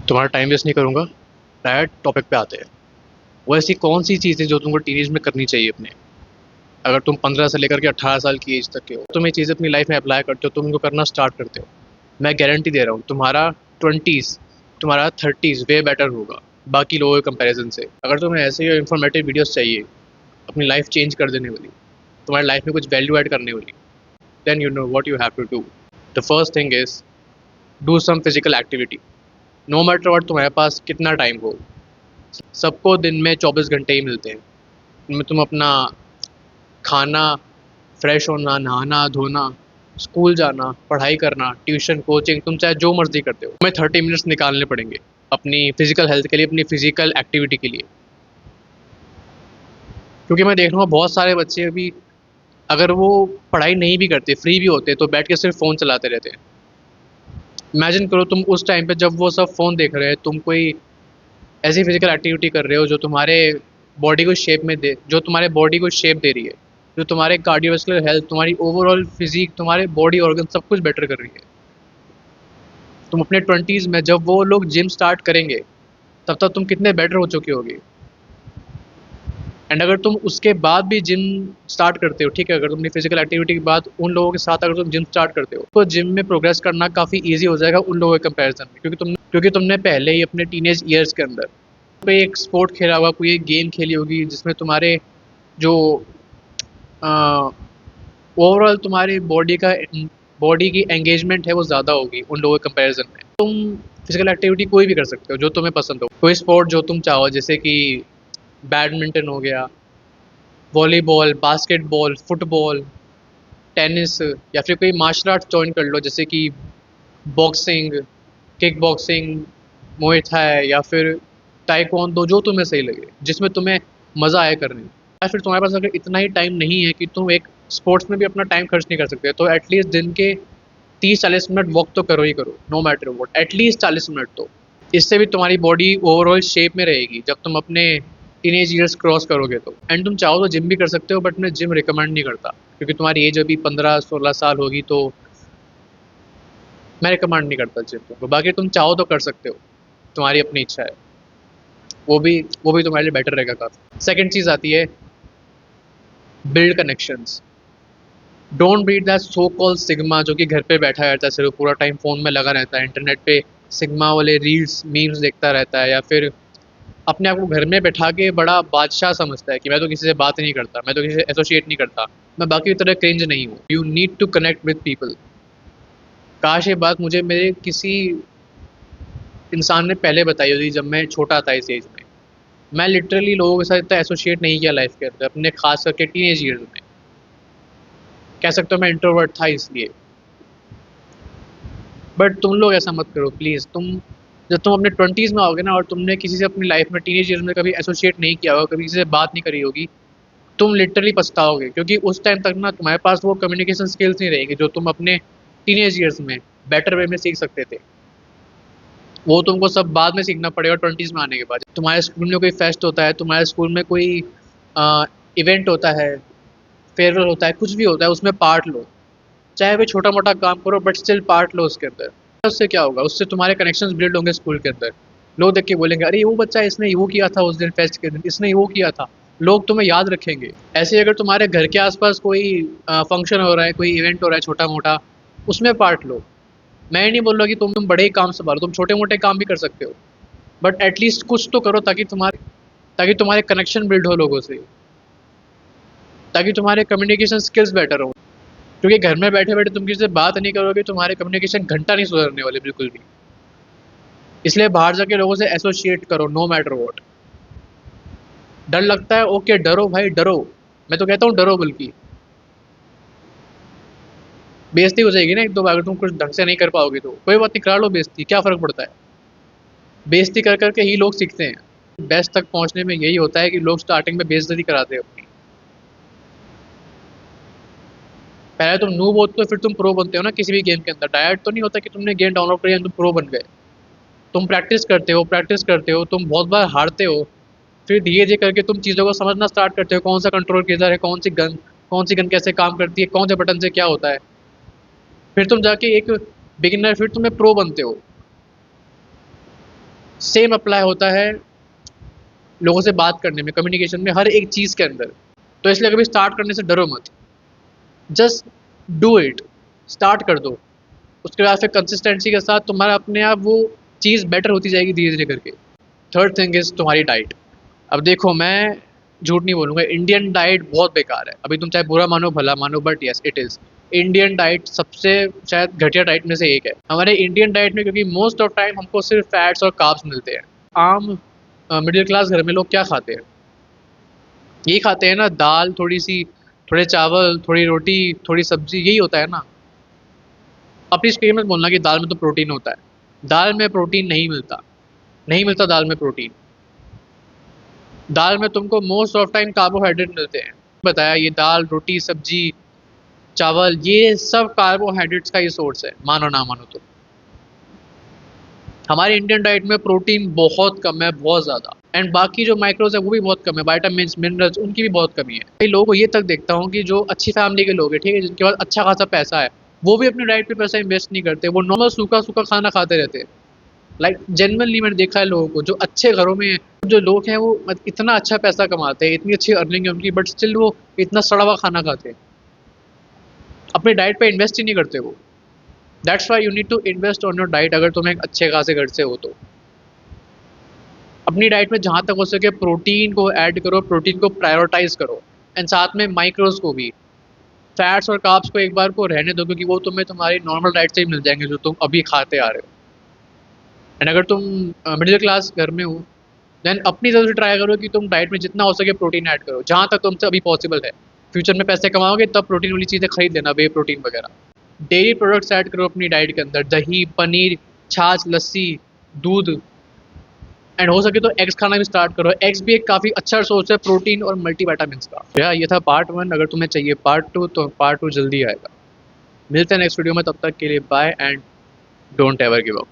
तुम्हारा time waste नहीं करूंगा। डायरेक्ट टॉपिक पे आते हैं। वो ऐसी कौन सी चीज़ है जो तुमको टीनेज में करनी चाहिए अपने, अगर तुम 15 से लेकर के 18 साल की एज तक के हो, तुम ये चीज़ें अपनी लाइफ में अप्लाई करते हो, तुम इनको करना स्टार्ट करते हो, मैं गारंटी दे रहा हूँ तुम्हारा ट्वेंटीज़, तुम्हारा थर्टीज़ वे बेटर होगा बाकी लोगों के कंपैरिजन से। अगर तुम्हें ऐसे ही इंफॉर्मेटिव वीडियोस चाहिए अपनी लाइफ चेंज कर देने वाली, तुम्हारी लाइफ में कुछ वैल्यू ऐड करने वाली, then you know what you have to do. The first thing is do some physical activity. No matter what तुम्हारे पास कितना टाइम हो, सबको दिन में 24 घंटे ही मिलते हैं। उनमें तुम अपना खाना, फ्रेश होना, नहाना धोना, स्कूल जाना, पढ़ाई करना, ट्यूशन, कोचिंग, तुम चाहे जो मर्जी करते हो, तुम्हें 30 मिनट्स निकालने पड़ेंगे अपनी फिजिकल हेल्थ के लिए, अपनी फिजिकल एक्टिविटी के लिए। क्योंकि मैं देख रहा हूँ बहुत सारे बच्चे अभी, अगर वो पढ़ाई नहीं भी करते, फ्री भी होते, तो बैठ के सिर्फ फ़ोन चलाते रहते हैं। इमेजिन करो तुम उस टाइम पे जब वो सब फ़ोन देख रहे हैं, तुम कोई ऐसी फिजिकल एक्टिविटी कर रहे हो जो तुम्हारे बॉडी को शेप में दे, जो तुम्हारे बॉडी को शेप दे रही है, जो तुम्हारे कार्डियोवास्कुलर हेल्थ, तुम्हारी ओवरऑल फिजिक, तुम्हारे बॉडी ऑर्गन सब कुछ बेटर कर रही है। तुम अपने ट्वेंटीज़ में जब वो लोग जिम स्टार्ट करेंगे, तब तक तुम कितने बेटर हो चुके होगे। एंड अगर तुम उसके बाद भी जिम स्टार्ट करते हो, ठीक है, अगर तुम अपनी फिजिकल एक्टिविटी के बाद उन लोगों के साथ अगर तुम जिम स्टार्ट करते हो, तो जिम में प्रोग्रेस करना काफ़ी ईजी हो जाएगा उन लोगों के कंपैरिजन में, क्योंकि तुमने पहले ही अपने टीनेज ईयर्स के अंदर कोई एक स्पोर्ट खेला होगा, कोई एक गेम खेली होगी जिसमें तुम्हारे जो ओवरऑल तुम्हारी बॉडी की एंगेजमेंट है वो ज़्यादा होगी उन लोगों के कंपैरिजन में। तुम फिजिकल एक्टिविटी कोई भी कर सकते हो जो तुम्हें पसंद हो, कोई स्पोर्ट जो तुम चाहो, जैसे कि बैडमिंटन हो गया, वॉलीबॉल, बास्केटबॉल, फुटबॉल, टेनिस, या फिर कोई मार्शल आर्ट ज्वाइन कर लो, जैसे कि बॉक्सिंग, किक बॉक्सिंग, मुay थाई, या फिर ताइक्वांडो, जो तुम्हें सही लगे, जिसमें तुम्हें मज़ा आए करने में। या फिर तुम्हारे पास अगर इतना ही टाइम नहीं है कि तुम एक स्पोर्ट्स में भी अपना टाइम खर्च नहीं कर सकते, तो एटलीस्ट दिन के 30-40 मिनट वॉक तो करो ही करो, no matter what, at least 40 minute तो। इससे भी तुम्हारी बॉडी ओवरऑल शेप में रहेगी जब तुम अपने टीनेज ईयर्स क्रॉस करोगे तो। एंड तुम चाहो तो जिम भी कर सकते हो, बट मैं जिम रिकमेंड नहीं करता, क्योंकि तुम्हारी एज अभी 15-16 साल होगी, तो मैं रिकमेंड नहीं करता जिम को। बाकी तुम चाहो तो कर सकते हो, तुम्हारी अपनी इच्छा है, वो भी तुम्हारे लिए बेटर रहेगा काफ़ी। सेकेंड चीज़ आती है build connections. Don't beat that so called sigma, जो कि घर पे बैठा रहता है, सिर्फ पूरा टाइम फ़ोन में लगा रहता है, इंटरनेट पे सिग्मा वाले रील्स मीम्स देखता रहता है, या फिर अपने आप को घर में बैठा के बड़ा बादशाह समझता है कि मैं तो किसी से बात नहीं करता, मैं तो किसी से एसोसिएट नहीं करता, मैं बाकी की तरह क्रिंज नहीं हूँ। You need to connect with people. काश ये बात मुझे मेरे किसी इंसान ने पहले बताई होती जब मैं छोटा था इस एज में। मैं लिटरली लोगों के साथ इतना एसोसिएट नहीं किया लाइफ के अंदर, अपने खास करके टीनेज ईयर्स में। कह सकते हो मैं इंट्रोवर्ट था इसलिए। बट तुम लोग ऐसा मत करो प्लीज़। जब तुम अपने ट्वेंटीज़ में आओगे ना, और तुमने किसी से अपनी लाइफ में टीनेज ईयर्स में कभी एसोसिएट नहीं किया होगा, कभी किसी से बात नहीं करी होगी, तुम लिटरली पछताओगे, क्योंकि उस टाइम तक ना तुम्हारे पास वो कम्युनिकेशन स्किल्स नहीं रहेगी जो तुम अपने टीनेज ईयर्स में बेटर वे में सीख सकते थे। वो तुमको सब बाद में सीखना पड़ेगा ट्वेंटीज़ में आने के बाद। तुम्हारे स्कूल में कोई फेस्ट होता है, तुम्हारे स्कूल में कोई इवेंट होता है, फेयरवेल होता है, कुछ भी होता है, उसमें पार्ट लो। चाहे कोई छोटा मोटा काम करो, बट स्टिल पार्ट लो उसके अंदर। उससे क्या होगा, उससे तुम्हारे कनेक्शंस बिल्ड होंगे स्कूल के अंदर। लोग देख के बोलेंगे अरे वो बच्चा, इसने वो किया था उस दिन फेस्ट के दिन, इसने वो किया था। लोग तुम्हें याद रखेंगे। ऐसे ही अगर तुम्हारे घर के आसपास कोई फंक्शन हो रहा है, कोई इवेंट हो रहा है छोटा मोटा, उसमें पार्ट लो। मैं नहीं बोल रहा कि तुम बड़े ही काम संभालो, तुम छोटे मोटे काम भी कर सकते हो, बट एटलीस्ट कुछ तो करो, ताकि तुम्हारे कनेक्शन बिल्ड हो लोगों से, ताकि तुम्हारे कम्युनिकेशन स्किल्स बेटर हो। क्योंकि घर में बैठे बैठे तुम किसी से बात नहीं करोगे, तुम्हारे कम्युनिकेशन घंटा नहीं सुधरने वाले बिल्कुल भी। इसलिए बाहर जाके लोगों से एसोसिएट करो, नो मैटर वॉट। डर लगता है, ओके डरो भाई डरो, मैं तो कहता हूँ डरो, बल्कि बेइज्जती हो जाएगी ना एक दो बार, अगर तुम कुछ ढंग से नहीं कर पाओगे तो कोई बात नहीं, करा लो बेइज्जती, क्या फ़र्क पड़ता है। बेइज्जती कर करके ही लोग सीखते हैं। बेस्ट तक पहुंचने में यही होता है कि लोग स्टार्टिंग में बेइज्जती कराते हैं अपनी। पहले तुम नूब होते हो, फिर तुम प्रो बनते हो ना किसी भी गेम के अंदर। डायरेक्ट तो नहीं होता कि तुमने गेम डाउनलोड किया तुम प्रो बन गए। तुम प्रैक्टिस करते हो, तुम बहुत बार हारते हो, फिर धीरे धीरे करके तुम चीज़ों को समझना स्टार्ट करते हो, कौन सा कंट्रोल किधर है, कौन सी गन कैसे काम करती है, कौन से बटन से क्या होता है। फिर तुम जाके एक बिगिनर, फिर तुम्हें प्रो बनते हो। सेम अप्लाई होता है लोगों से बात करने में, कम्युनिकेशन में, हर एक चीज़ के अंदर। तो इसलिए कभी स्टार्ट करने से डरो मत, जस्ट डू इट, स्टार्ट कर दो। उसके बाद फिर कंसिस्टेंसी के साथ तुम्हारा अपने आप वो चीज़ बेटर होती जाएगी धीरे धीरे करके। थर्ड थिंग इज़ तुम्हारी डाइट। अब देखो, मैं झूठ नहीं बोलूँगा, इंडियन डाइट बहुत बेकार है। अभी तुम चाहे बुरा मानो भला मानो, but yes it is. Indian diet सबसे शायद घटिया डाइट में से एक है हमारे इंडियन डाइट में, क्योंकि मोस्ट ऑफ टाइम हमको सिर्फ फैट्स और कार्ब्स मिलते हैं। आम मिडिल क्लास घर में लोग क्या खाते हैं? यही खाते हैं ना, दाल थोड़ी सी, थोड़े चावल, थोड़ी रोटी, थोड़ी सब्जी, यही होता है ना। अपनी स्क्रीन में बोलना कि दाल में तो प्रोटीन होता है। दाल में प्रोटीन नहीं मिलता, नहीं मिलता दाल में प्रोटीन। दाल में तुमको मोस्ट ऑफ टाइम कार्बोहाइड्रेट मिलते हैं। बताया, ये दाल, रोटी, सब्जी, चावल, ये सब कार्बोहाइड्रेट्स का ही सोर्स है, मानो ना मानो तो। हमारे इंडियन डाइट में प्रोटीन बहुत कम है, बहुत ज़्यादा। एंड बाकी जो माइक्रोज है वो भी बहुत कम है, विटामिन मिनरल्स उनकी भी बहुत कमी है। कई लोगों को ये तक देखता हूँ कि जो अच्छी फैमिली के लोग हैं, ठीक है, जिनके पास अच्छा खासा पैसा है, वो भी अपनी डाइट पे पैसा इन्वेस्ट नहीं करते। वो नॉर्मल सूखा सूखा खाना खाते रहते हैं। लाइक जेनुअनली मैंने देखा है लोगों को, जो अच्छे घरों में जो लोग हैं, वो इतना अच्छा पैसा कमाते हैं, इतनी अच्छी अर्निंग है उनकी, बट स्टिल वो इतना सड़ा हुआ खाना खाते हैं, अपनी डाइट पे इन्वेस्ट ही नहीं करते वो। That's why you need to invest on your diet. अगर तुम एक अच्छे खासे घर से हो तो अपनी डाइट में जहाँ तक हो सके प्रोटीन को ऐड करो, प्रोटीन को प्रायोरिटाइज करो, एंड साथ में माइक्रोज को भी। फैट्स और कार्ब्स को एक बार को रहने दो, क्योंकि वो तुम्हें तुम्हारी नॉर्मल डाइट से ही मिल जाएंगे जो तुम अभी खाते आ रहे हो। एंड अगर तुम मिडिल क्लास घर में हो, देन अपनी तरफ से ट्राई करो कि तुम डाइट में जितना हो सके प्रोटीन ऐड करो, जहाँ तक तुमसे अभी पॉसिबल है। फ्यूचर में पैसे कमाओगे तब प्रोटीन वाली चीज़ें खरीद लेना, वे प्रोटीन वगैरह। डेयरी प्रोडक्ट्स ऐड करो अपनी डाइट के अंदर, दही, पनीर, छाछ, लस्सी, दूध। एंड हो सके तो एग्स खाना भी स्टार्ट करो। एग्स भी एक काफ़ी अच्छा सोर्स है प्रोटीन और मल्टीविटामिन्स का। यार ये था पार्ट 1। अगर तुम्हें चाहिए पार्ट 2 तो पार्ट 2 जल्दी आएगा। मिलते हैं नेक्स्ट वीडियो में, तब तक के लिए bye and don't ever give up.